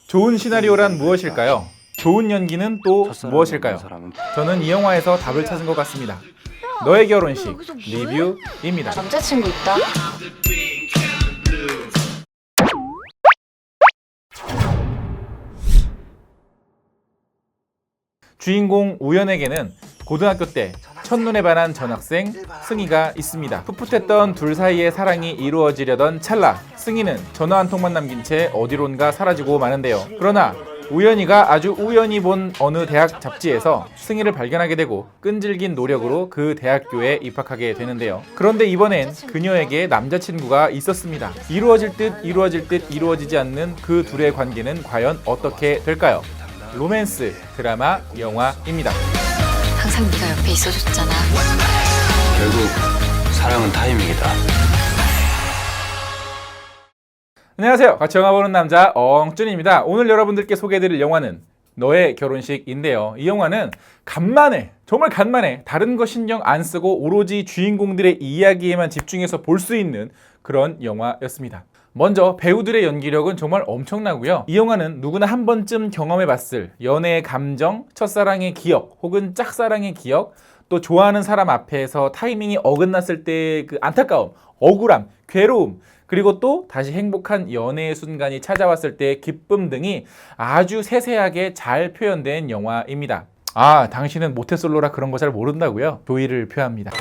좋은 시나리오란 무엇일까요? 좋은 연기는 또 무엇일까요? 저는 이 영화에서 답을 찾은 것 같습니다. 너의 결혼식 리뷰입니다. 남자친구 있다? 주인공 우연에게는 고등학교 때 첫눈에 반한 전학생 승희가 있습니다. 풋풋했던 둘 사이의 사랑이 이루어지려던 찰나, 승희는 전화 한 통만 남긴 채 어디론가 사라지고 마는데요. 그러나 우연이가 아주 우연히 본 어느 대학 잡지에서 승희를 발견하게 되고 끈질긴 노력으로 그 대학교에 입학하게 되는데요. 그런데 이번엔 그녀에게 남자친구가 있었습니다. 이루어질 듯 이루어지지 않는 그 둘의 관계는 과연 어떻게 될까요? 로맨스 드라마 영화입니다. 항상 네가 옆에 있어줬잖아. 결국 사랑은 타이밍이다. 안녕하세요. 같이 영화 보는 남자 엉준입니다. 오늘 여러분들께 소개해드릴 영화는 너의 결혼식인데요. 이 영화는 정말 간만에 다른 거 신경 안 쓰고 오로지 주인공들의 이야기에만 집중해서 볼 수 있는 그런 영화였습니다. 먼저 배우들의 연기력은 정말 엄청나고요. 이 영화는 누구나 한 번쯤 경험해봤을 연애의 감정, 첫사랑의 기억, 혹은 짝사랑의 기억, 또 좋아하는 사람 앞에서 타이밍이 어긋났을 때 그 안타까움, 억울함, 괴로움, 그리고 또 다시 행복한 연애의 순간이 찾아왔을 때의 기쁨 등이 아주 세세하게 잘 표현된 영화입니다. 아, 당신은 모태솔로라 그런 거 잘 모른다고요? 조의를 표합니다.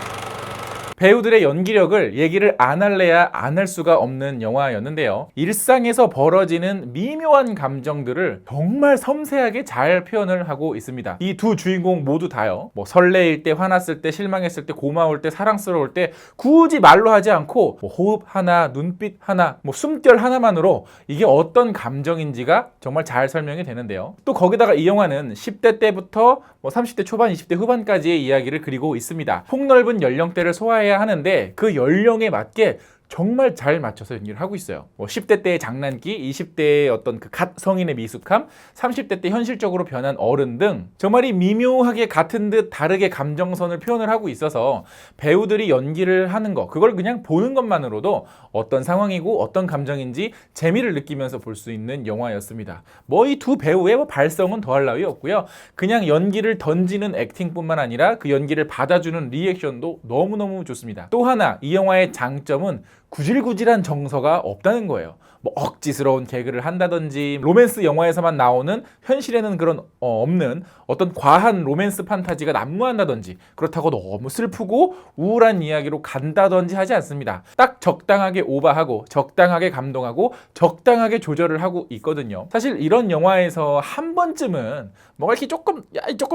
배우들의 연기력을 얘기를 안 할래야 안 할 수가 없는 영화였는데요. 일상에서 벌어지는 미묘한 감정들을 정말 섬세하게 잘 표현을 하고 있습니다. 이 두 주인공 모두 다요. 뭐 설레일 때, 화났을 때, 실망했을 때, 고마울 때, 사랑스러울 때 굳이 말로 하지 않고 뭐 호흡 하나, 눈빛 하나, 뭐 숨결 하나만으로 이게 어떤 감정인지가 정말 잘 설명이 되는데요. 또 거기다가 이 영화는 10대 때부터 뭐 30대 초반, 20대 후반까지의 이야기를 그리고 있습니다. 폭넓은 연령대를 소화해야 하는데 그 연령에 맞게 정말 잘 맞춰서 연기를 하고 있어요. 뭐 10대 때의 장난기, 20대의 어떤 그 갓 성인의 미숙함, 30대 때 현실적으로 변한 어른 등 정말 이 미묘하게 같은 듯 다르게 감정선을 표현을 하고 있어서 배우들이 연기를 하는 거, 그걸 그냥 보는 것만으로도 어떤 상황이고 어떤 감정인지 재미를 느끼면서 볼 수 있는 영화였습니다. 뭐 이 두 배우의 뭐 발성은 더할 나위 없고요. 그냥 연기를 던지는 액팅뿐만 아니라 그 연기를 받아주는 리액션도 너무너무 좋습니다. 또 하나 이 영화의 장점은 구질구질한 정서가 없다는 거예요. 뭐 억지스러운 개그를 한다든지 로맨스 영화에서만 나오는 현실에는 그런 없는 어떤 과한 로맨스 판타지가 난무한다든지 그렇다고 너무 슬프고 우울한 이야기로 간다든지 하지 않습니다. 딱 적당하게 오버하고 적당하게 감동하고 적당하게 조절을 하고 있거든요. 사실 이런 영화에서 한 번쯤은 뭐가 이렇게 조금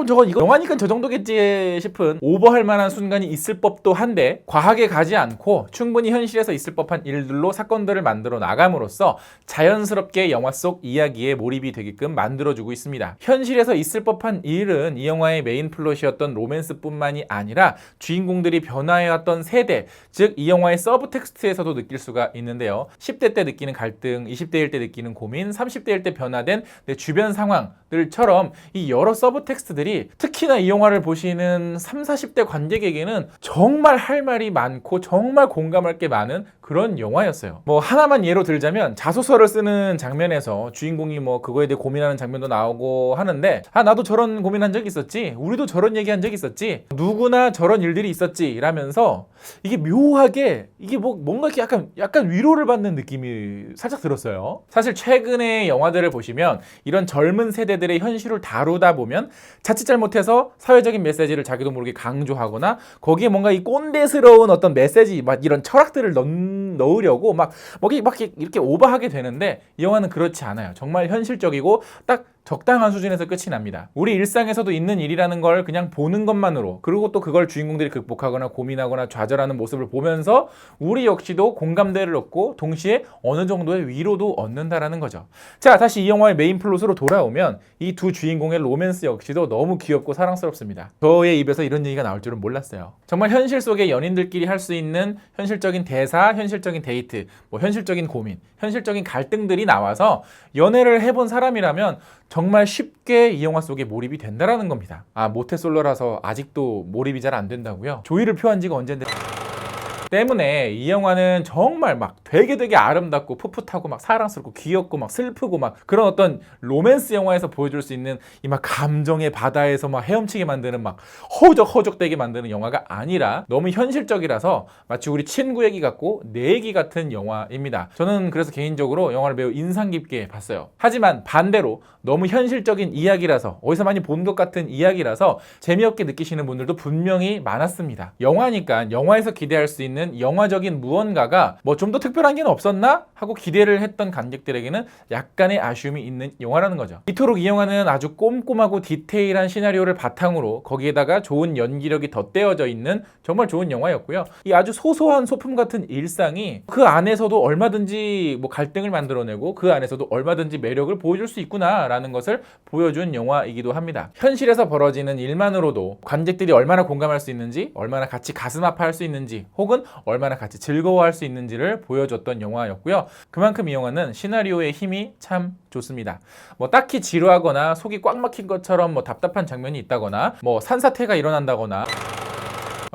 저거 이거 영화니까 저 정도겠지 싶은 오버할 만한 순간이 있을 법도 한데 과하게 가지 않고 충분히 현실에서 있을 법한 일들로 사건들을 만들어 나감으로써 자연스럽게 영화 속 이야기에 몰입이 되게끔 만들어주고 있습니다. 현실에서 있을 법한 일은 이 영화의 메인 플롯이었던 로맨스뿐만이 아니라 주인공들이 변화해왔던 세대, 즉 이 영화의 서브 텍스트에서도 느낄 수가 있는데요. 10대 때 느끼는 갈등, 20대일 때 느끼는 고민, 30대일 때 변화된 내 주변 상황들처럼 이 여러 서브 텍스트들이 특히나 이 영화를 보시는 30, 40대 관객에게는 정말 할 말이 많고 정말 공감할 게 많은 그런 영화였어요. 뭐 하나만 예로 들자면 자소서를 쓰는 장면에서 주인공이 뭐 그거에 대해 고민하는 장면도 나오고 하는데 나도 저런 고민한 적이 있었지, 우리도 저런 얘기한 적이 있었지, 누구나 저런 일들이 있었지 이라면서 이게 묘하게 이게 뭐 뭔가 이렇게 약간 위로를 받는 느낌이 살짝 들었어요. 사실 최근의 영화들을 보시면 이런 젊은 세대들의 현실을 다루다 보면 자칫 잘못해서 사회적인 메시지를 자기도 모르게 강조하거나 거기에 뭔가 이 꼰대스러운 어떤 메시지 막 이런 철학들을 넣으려고 막 이렇게 오버하게 되는데 이 영화는 그렇지 않아요. 정말 현실적이고 딱 적당한 수준에서 끝이 납니다. 우리 일상에서도 있는 일이라는 걸 그냥 보는 것만으로, 그리고 또 그걸 주인공들이 극복하거나 고민하거나 좌절하는 모습을 보면서 우리 역시도 공감대를 얻고 동시에 어느 정도의 위로도 얻는다라는 거죠. 자, 다시 이 영화의 메인 플롯으로 돌아오면 이 두 주인공의 로맨스 역시도 너무 귀엽고 사랑스럽습니다. 저의 입에서 이런 얘기가 나올 줄은 몰랐어요. 정말 현실 속에 연인들끼리 할 수 있는 현실적인 대사, 현실적인 데이트, 뭐 현실적인 고민, 현실적인 갈등들이 나와서 연애를 해본 사람이라면 정말 쉽게 이 영화 속에 몰입이 된다라는 겁니다. 모태솔로라서 아직도 몰입이 잘 안 된다고요? 조의를 표한 지가 언젠데 때문에 이 영화는 정말 막 되게 아름답고 풋풋하고 막 사랑스럽고 귀엽고 막 슬프고 막 그런 어떤 로맨스 영화에서 보여줄 수 있는 이 막 감정의 바다에서 막 헤엄치게 만드는 막 허우적허우적대게 만드는 영화가 아니라 너무 현실적이라서 마치 우리 친구 얘기 같고 내 얘기 같은 영화입니다. 저는 그래서 개인적으로 영화를 매우 인상 깊게 봤어요. 하지만 반대로 너무 현실적인 이야기라서 어디서 많이 본 것 같은 이야기라서 재미없게 느끼시는 분들도 분명히 많았습니다. 영화니까 영화에서 기대할 수 있는 영화적인 무언가가 뭐 좀 더 특별한 게 없었나? 하고 기대를 했던 관객들에게는 약간의 아쉬움이 있는 영화라는 거죠. 이토록 이 영화는 아주 꼼꼼하고 디테일한 시나리오를 바탕으로 거기에다가 좋은 연기력이 덧대어져 있는 정말 좋은 영화였고요. 이 아주 소소한 소품 같은 일상이 그 안에서도 얼마든지 뭐 갈등을 만들어내고 그 안에서도 얼마든지 매력을 보여줄 수 있구나라는 것을 보여준 영화이기도 합니다. 현실에서 벌어지는 일만으로도 관객들이 얼마나 공감할 수 있는지, 얼마나 같이 가슴 아파할 수 있는지, 혹은 얼마나 같이 즐거워할 수 있는지를 보여줬던 영화였고요. 그만큼 이 영화는 시나리오의 힘이 참 좋습니다. 뭐 딱히 지루하거나 속이 꽉 막힌 것처럼 뭐 답답한 장면이 있다거나 뭐 산사태가 일어난다거나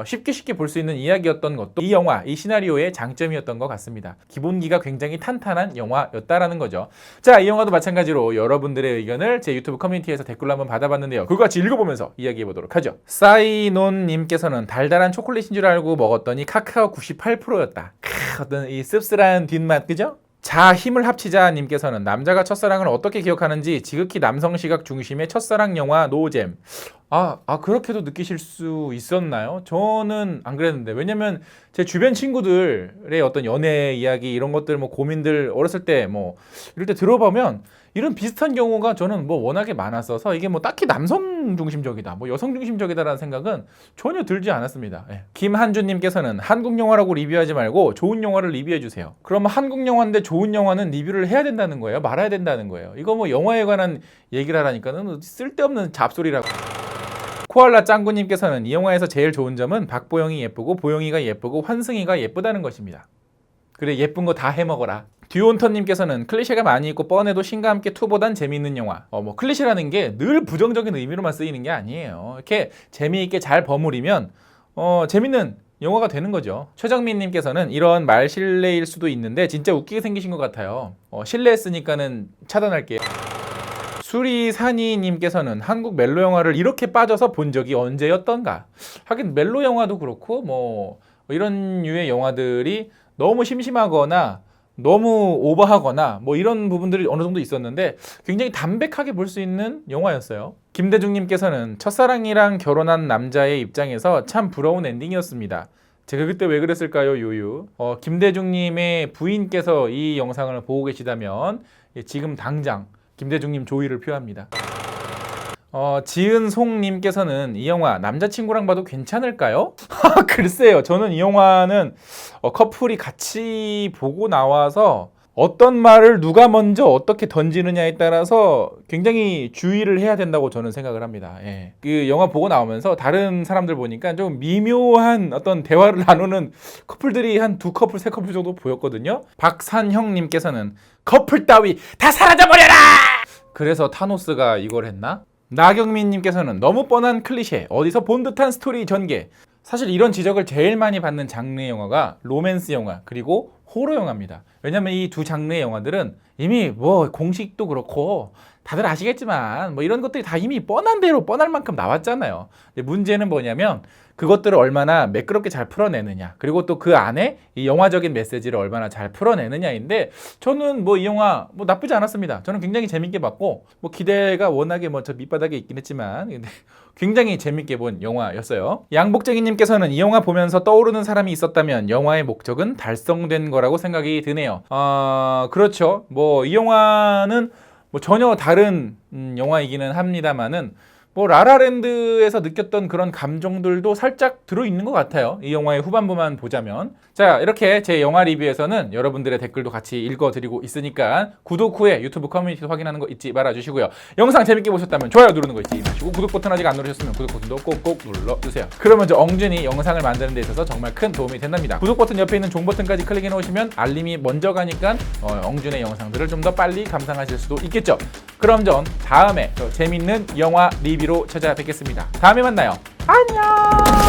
쉽게 볼 수 있는 이야기였던 것도 이 영화, 이 시나리오의 장점이었던 것 같습니다. 기본기가 굉장히 탄탄한 영화였다라는 거죠. 자, 이 영화도 마찬가지로 여러분들의 의견을 제 유튜브 커뮤니티에서 댓글로 한번 받아봤는데요. 그거 같이 읽어보면서 이야기해보도록 하죠. 사이논님께서는 달달한 초콜릿인 줄 알고 먹었더니 카카오 98%였다. 어떤 이 씁쓸한 뒷맛, 그죠? 자, 힘을 합치자 님께서는 남자가 첫사랑을 어떻게 기억하는지 지극히 남성 시각 중심의 첫사랑 영화 노잼. 그렇게도 느끼실 수 있었나요? 저는 안 그랬는데. 왜냐면 제 주변 친구들의 어떤 연애 이야기 이런 것들 뭐 고민들 어렸을 때 뭐 이럴 때 들어보면 이런 비슷한 경우가 저는 뭐 워낙에 많았어서 이게 뭐 딱히 남성 중심적이다, 뭐 여성 중심적이다라는 생각은 전혀 들지 않았습니다. 예. 김한준님께서는 한국 영화라고 리뷰하지 말고 좋은 영화를 리뷰해 주세요. 그러면 한국 영화인데 좋은 영화는 리뷰를 해야 된다는 거예요? 말아야 된다는 거예요? 이거 뭐 영화에 관한 얘기를 하라니까는 쓸데없는 잡소리라고. 코알라 짱구님께서는 이 영화에서 제일 좋은 점은 박보영이 예쁘고 보영이가 예쁘고 환승이가 예쁘다는 것입니다. 그래, 예쁜 거 다 해먹어라. 듀온턴님께서는 클리셰가 많이 있고 뻔해도 신과 함께 2보단 재미있는 영화. 뭐 클리셰라는 게 늘 부정적인 의미로만 쓰이는 게 아니에요. 이렇게 재미있게 잘 버무리면 재밌는 영화가 되는 거죠. 최정민님께서는 이런 말 실례일 수도 있는데 진짜 웃기게 생기신 것 같아요. 실례했으니까는 차단할게요. 수리사니님께서는 한국 멜로 영화를 이렇게 빠져서 본 적이 언제였던가. 하긴 멜로 영화도 그렇고 뭐 이런 류의 영화들이 너무 심심하거나 너무 오버하거나 뭐 이런 부분들이 어느 정도 있었는데 굉장히 담백하게 볼 수 있는 영화였어요. 김대중님께서는 첫사랑이랑 결혼한 남자의 입장에서 참 부러운 엔딩이었습니다. 제가 그때 왜 그랬을까요, 유유? 김대중님의 부인께서 이 영상을 보고 계시다면 지금 당장 김대중님 조의를 표합니다. 지은송님께서는 이 영화 남자친구랑 봐도 괜찮을까요? 글쎄요. 저는 이 영화는 커플이 같이 보고 나와서 어떤 말을 누가 먼저 어떻게 던지느냐에 따라서 굉장히 주의를 해야 된다고 저는 생각을 합니다. 예. 그 영화 보고 나오면서 다른 사람들 보니까 좀 미묘한 어떤 대화를 나누는 커플들이 한 2커플, 3커플 정도 보였거든요. 박산형님께서는 커플 따위 다 사라져버려라! 그래서 타노스가 이걸 했나? 나경민님께서는 너무 뻔한 클리셰, 어디서 본 듯한 스토리 전개. 사실 이런 지적을 제일 많이 받는 장르의 영화가 로맨스 영화 그리고 호러 영화입니다. 왜냐면 이 두 장르의 영화들은 이미 뭐 공식도 그렇고 다들 아시겠지만 뭐 이런 것들이 다 이미 뻔한 대로 뻔할 만큼 나왔잖아요. 근데 문제는 뭐냐면 그것들을 얼마나 매끄럽게 잘 풀어내느냐, 그리고 또 그 안에 이 영화적인 메시지를 얼마나 잘 풀어내느냐인데, 저는 뭐 이 영화 뭐 나쁘지 않았습니다. 저는 굉장히 재밌게 봤고, 뭐 기대가 워낙에 뭐 저 밑바닥에 있긴 했지만 근데 굉장히 재밌게 본 영화였어요. 양복쟁이님께서는 이 영화 보면서 떠오르는 사람이 있었다면 영화의 목적은 달성된 거라고 생각이 드네요. 그렇죠. 뭐 이 영화는 뭐 전혀 다른 영화이기는 합니다만은 뭐 라라랜드에서 느꼈던 그런 감정들도 살짝 들어있는 것 같아요. 이 영화의 후반부만 보자면. 자, 이렇게 제 영화 리뷰에서는 여러분들의 댓글도 같이 읽어드리고 있으니까 구독 후에 유튜브 커뮤니티도 확인하는 거 잊지 말아주시고요. 영상 재밌게 보셨다면 좋아요 누르는 거 잊지 마시고, 구독 버튼 아직 안 누르셨으면 구독 버튼도 꼭꼭 눌러주세요. 그러면 저 엉준이 영상을 만드는 데 있어서 정말 큰 도움이 된답니다. 구독 버튼 옆에 있는 종 버튼까지 클릭해 놓으시면 알림이 먼저 가니까 엉준의 영상들을 좀 더 빨리 감상하실 수도 있겠죠. 그럼 전 다음에 더 재밌는 영화 리뷰로 찾아뵙겠습니다. 다음에 만나요. 안녕.